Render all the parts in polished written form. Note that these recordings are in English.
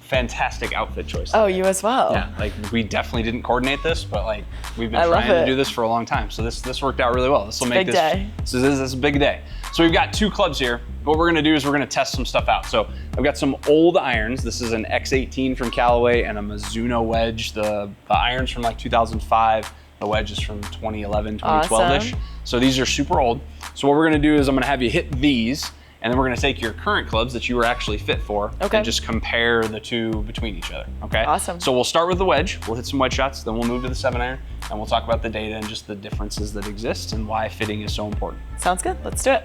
fantastic outfit choice. Oh, you as well. Yeah, like we definitely didn't coordinate this, but like we've been trying to do this for a long time. So this worked out really well. This will make this day. This is a big day. So we've got 2 clubs here. What we're gonna do is we're gonna test some stuff out. So I've got some old irons. This is an X18 from Callaway and a Mizuno wedge. The iron's from like 2005. The wedge is from 2011, 2012-ish. Awesome. So these are super old. So what we're gonna do is I'm gonna have you hit these, and then we're gonna take your current clubs that you were actually fit for and just compare the 2 between each other, okay? Awesome. So we'll start with the wedge. We'll hit some wedge shots, then we'll move to the 7-iron, and we'll talk about the data and just the differences that exist and why fitting is so important. Sounds good, let's do it.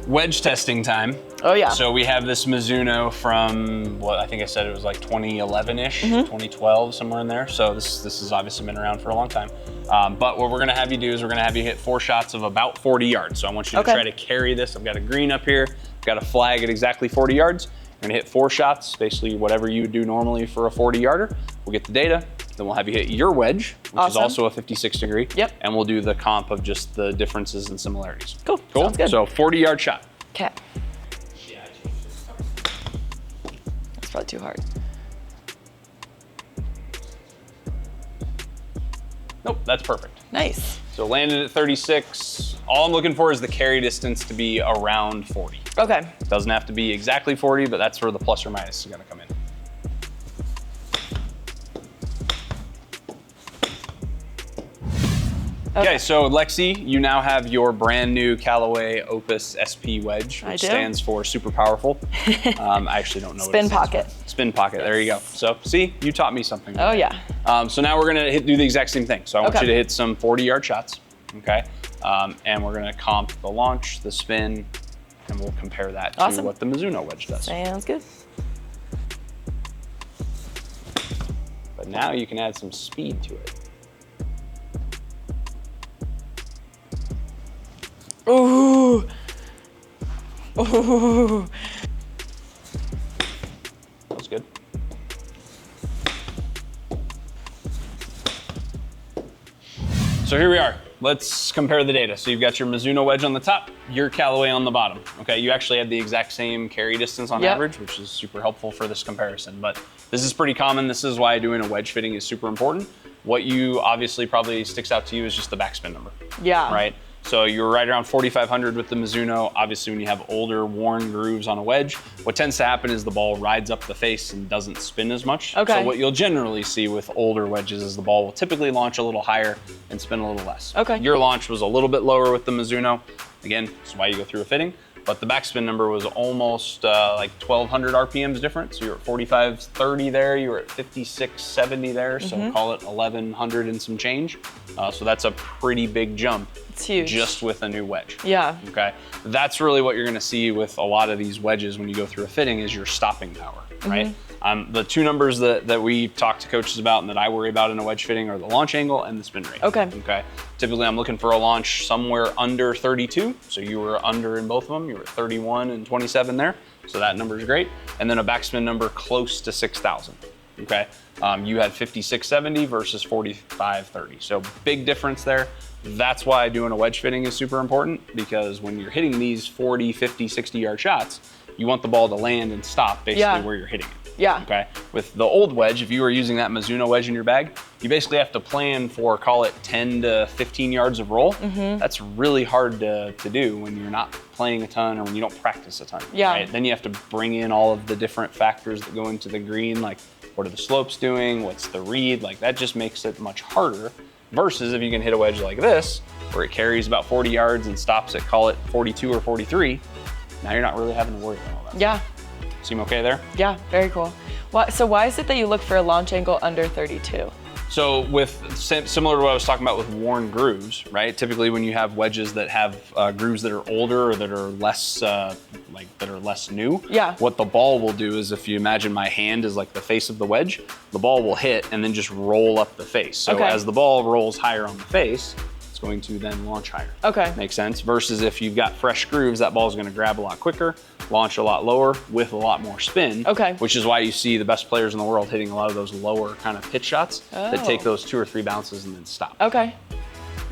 Wedge testing time. Oh yeah. So we have this Mizuno from, what I think I said it was like 2011-ish, 2012, somewhere in there. So this has obviously been around for a long time. But what we're gonna have you do is we're gonna have you hit 4 shots of about 40 yards. So I want you to try to carry this. I've got a green up here. I've got a flag at exactly 40 yards. You're gonna hit 4 shots, basically whatever you would do normally for a 40-yarder. We'll get the data. Then we'll have you hit your wedge, which is also a 56 degree. Yep. And we'll do the comp of just the differences and similarities. Cool. Sounds good. So 40-yard shot. Okay. That's probably too hard. Nope, that's perfect. Nice. So landed at 36. All I'm looking for is the carry distance to be around 40. Okay. Doesn't have to be exactly 40, but that's where the plus or minus is gonna come in. Okay, so Lexi, you now have your brand new Callaway Opus SP wedge, which stands for super powerful. I actually don't know what it stands pocket. for. Spin pocket, there you go. So see, you taught me something. Oh yeah. So now we're gonna do the exact same thing. So I want you to hit some 40-yard shots, okay? And we're gonna comp the launch, the spin, and we'll compare that to what the Mizuno wedge does. Sounds good. But now you can add some speed to it. Ooh. Ooh. That was good. So here we are. Let's compare the data. So you've got your Mizuno wedge on the top, your Callaway on the bottom. Okay, you actually had the exact same carry distance on average, which is super helpful for this comparison. But this is pretty common. This is why doing a wedge fitting is super important. What you obviously probably sticks out to you is just the backspin number. Yeah. Right? So you're right around 4,500 with the Mizuno. Obviously, when you have older, worn grooves on a wedge, what tends to happen is the ball rides up the face and doesn't spin as much. Okay. So what you'll generally see with older wedges is the ball will typically launch a little higher and spin a little less. Okay. Your launch was a little bit lower with the Mizuno. Again, that's why you go through a fitting. But the backspin number was almost like 1,200 RPMs different. So you're at 4530 there, you were at 5670 there. So call it 1,100 and some change. So that's a pretty big jump. It's huge. Just with a new wedge. Yeah. Okay. That's really what you're gonna see with a lot of these wedges when you go through a fitting is your stopping power, right? The 2 numbers that we talk to coaches about and that I worry about in a wedge fitting are the launch angle and the spin rate. Okay. Okay. Typically I'm looking for a launch somewhere under 32. So you were under in both of them. You were at 31 and 27 there. So that number is great. And then a backspin number close to 6,000. Okay. You had 5670 versus 4530. So big difference there. That's why doing a wedge fitting is super important, because when you're hitting these 40, 50, 60-yard shots, you want the ball to land and stop basically where you're hitting it. Yeah. Okay. With the old wedge, if you were using that Mizuno wedge in your bag, you basically have to plan for, call it 10 to 15 yards of roll. That's really hard to do when you're not playing a ton or when you don't practice a ton. Yeah. Right? Then you have to bring in all of the different factors that go into the green, like what are the slopes doing? What's the read? Like that just makes it much harder. Versus if you can hit a wedge like this, where it carries about 40 yards and stops at, call it 42 or 43, now you're not really having to worry about all that. Yeah. Seem okay there? Yeah, very cool. So why is it that you look for a launch angle under 32? So with similar to what I was talking about with worn grooves, right? Typically when you have wedges that have grooves that are older or that are less new, what the ball will do is, if you imagine my hand is like the face of the wedge, the ball will hit and then just roll up the face. So as the ball rolls higher on the face, it's going to then launch higher. Okay. Makes sense? Versus if you've got fresh grooves, that ball's gonna grab a lot quicker, launch a lot lower with a lot more spin. Okay. Which is why you see the best players in the world hitting a lot of those lower kind of pitch shots that take those 2 or 3 bounces and then stop. Okay.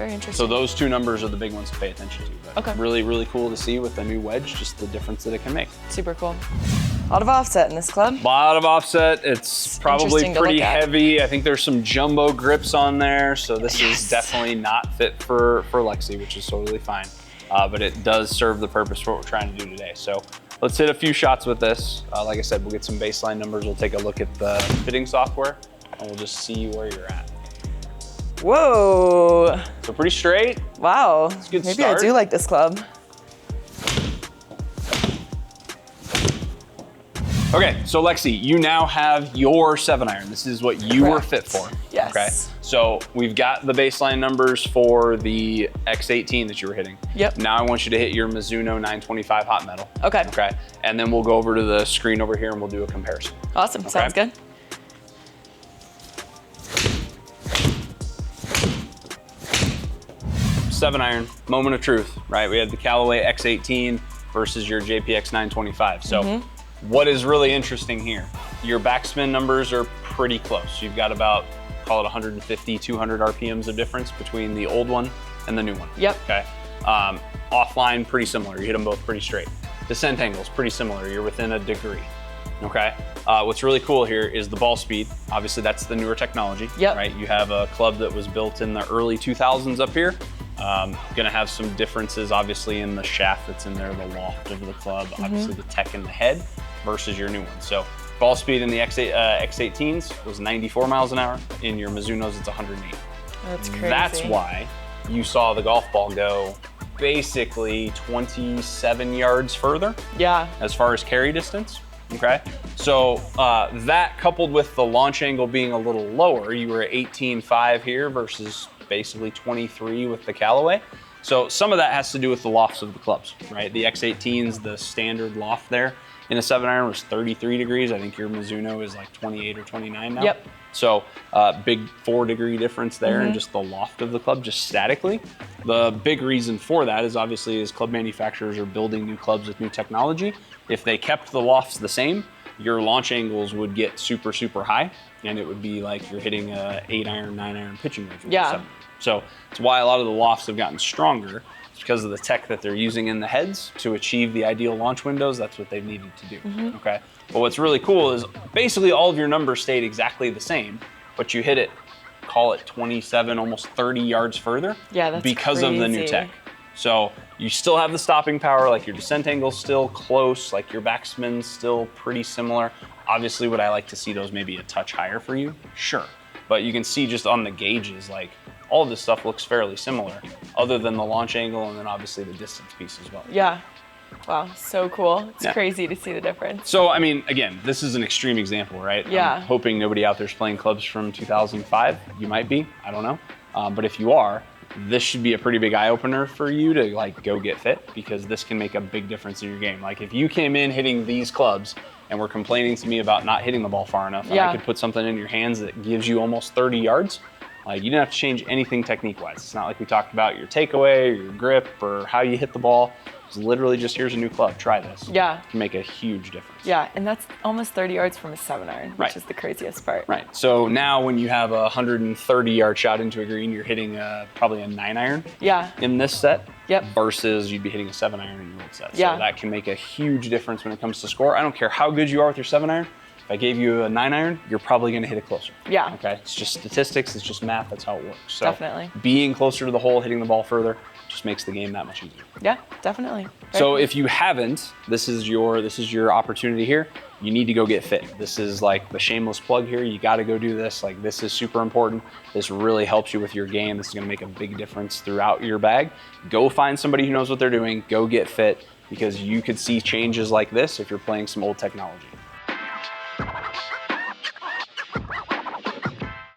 Very interesting. So those two numbers are the big ones to pay attention to. But Okay. really, really cool to see with the new Wedge, just the difference that it can make. Super cool. A lot of offset in this club. A lot of offset. It's probably interesting to pretty look at. heavy. I think there's some jumbo grips on there. So this Yes. is definitely not fit for Lexi, which is totally fine. But it does serve the purpose for what we're trying to do today. So let's hit a few shots with this. Like I said, we'll get some baseline numbers. We'll take a look at the fitting software and we'll just see where you're at. Whoa. So pretty straight. Wow. a good Maybe start. I do like this club. Okay, so Lexi, you now have your 7-iron. This is what you were Correct. fit for. Yes. Okay, so we've got the baseline numbers for the X18 that you were hitting. Yep. Now I want you to hit your Mizuno 925 hot metal. Okay. Okay, and then we'll go over to the screen over here and we'll do a comparison. Awesome. Sounds good. Seven iron, moment of truth, right? We had the Callaway X18 versus your JPX 925. So what is really interesting here, your backspin numbers are pretty close. You've got about, call it 150, 200 RPMs of difference between the old one and the new one. Yep. Okay. Offline, pretty similar. You hit them both pretty straight. Descent angles, pretty similar. You're within a degree. Okay. What's really cool here is the ball speed. Obviously, that's the newer technology. Yep. Right. You have a club that was built in the early 2000s up here. Gonna have some differences, obviously, in the shaft that's in there, the loft of the club, obviously the tech in the head versus your new one. So ball speed in the X18s was 94 miles an hour. In your Mizunos, it's 108. That's crazy. That's why you saw the golf ball go basically 27 yards further Yeah. as far as carry distance. Okay, so that coupled with the launch angle being a little lower, you were at 18.5 here versus basically 23 with the Callaway. So some of that has to do with the lofts of the clubs, right? The X18s, the standard loft there in a 7-iron was 33 degrees. I think your Mizuno is like 28 or 29 now. Yep. So big 4-degree difference there in just the loft of the club, just statically. The big reason for that is obviously as club manufacturers are building new clubs with new technology, if they kept the lofts the same, your launch angles would get super, super high, and it would be like you're hitting a 8-iron, 9-iron pitching wedge. with a Yeah. 7-iron. So it's why a lot of the lofts have gotten stronger. It's because of the tech that they're using in the heads to achieve the ideal launch windows. That's what they've needed to do. Okay. But what's really cool is basically all of your numbers stayed exactly the same, but you hit it, call it 27, almost 30 yards further. Yeah, that's because of the new crazy. tech. So you still have the stopping power, like your descent angle's still close, like your backspin's still pretty similar. Obviously, would I like to see those maybe a touch higher for you? Sure. But you can see just on the gauges, like all of this stuff looks fairly similar, other than the launch angle and then obviously the distance piece as well. Yeah. Wow. So cool. It's Yeah. crazy to see the difference. So, I mean, again, this is an extreme example, right? Yeah. I'm hoping nobody out there's playing clubs from 2005. You might be, I don't know. But if you are, this should be a pretty big eye opener for you to like go get fit, because this can make a big difference in your game. Like if you came in hitting these clubs and were complaining to me about not hitting the ball far enough, and I could put something in your hands that gives you almost 30 yards, like you didn't have to change anything technique-wise. It's not like we talked about your takeaway or your grip or how you hit the ball. It's literally just, here's a new club, try this. Yeah. It can make a huge difference. Yeah, and that's almost 30 yards from a 7-iron, which Right. is the craziest part. Right. So now when you have a 130-yard shot into a green, you're hitting probably a 9-iron Yeah. in this set. Yep. Versus you'd be hitting a 7-iron in your old set. Yeah. So that can make a huge difference when it comes to score. I don't care how good you are with your 7-iron. If I gave you a 9-iron, you're probably going to hit it closer. Yeah. Okay. It's just statistics. It's just math. That's how it works. So Definitely. being closer to the hole, hitting the ball further, just makes the game that much easier. Yeah, definitely. So if you haven't, this is your opportunity here. You need to go get fit. This is like the shameless plug here. You got to go do this. Like this is super important. This really helps you with your game. This is going to make a big difference throughout your bag. Go find somebody who knows what they're doing. Go get fit, because you could see changes like this if you're playing some old technology.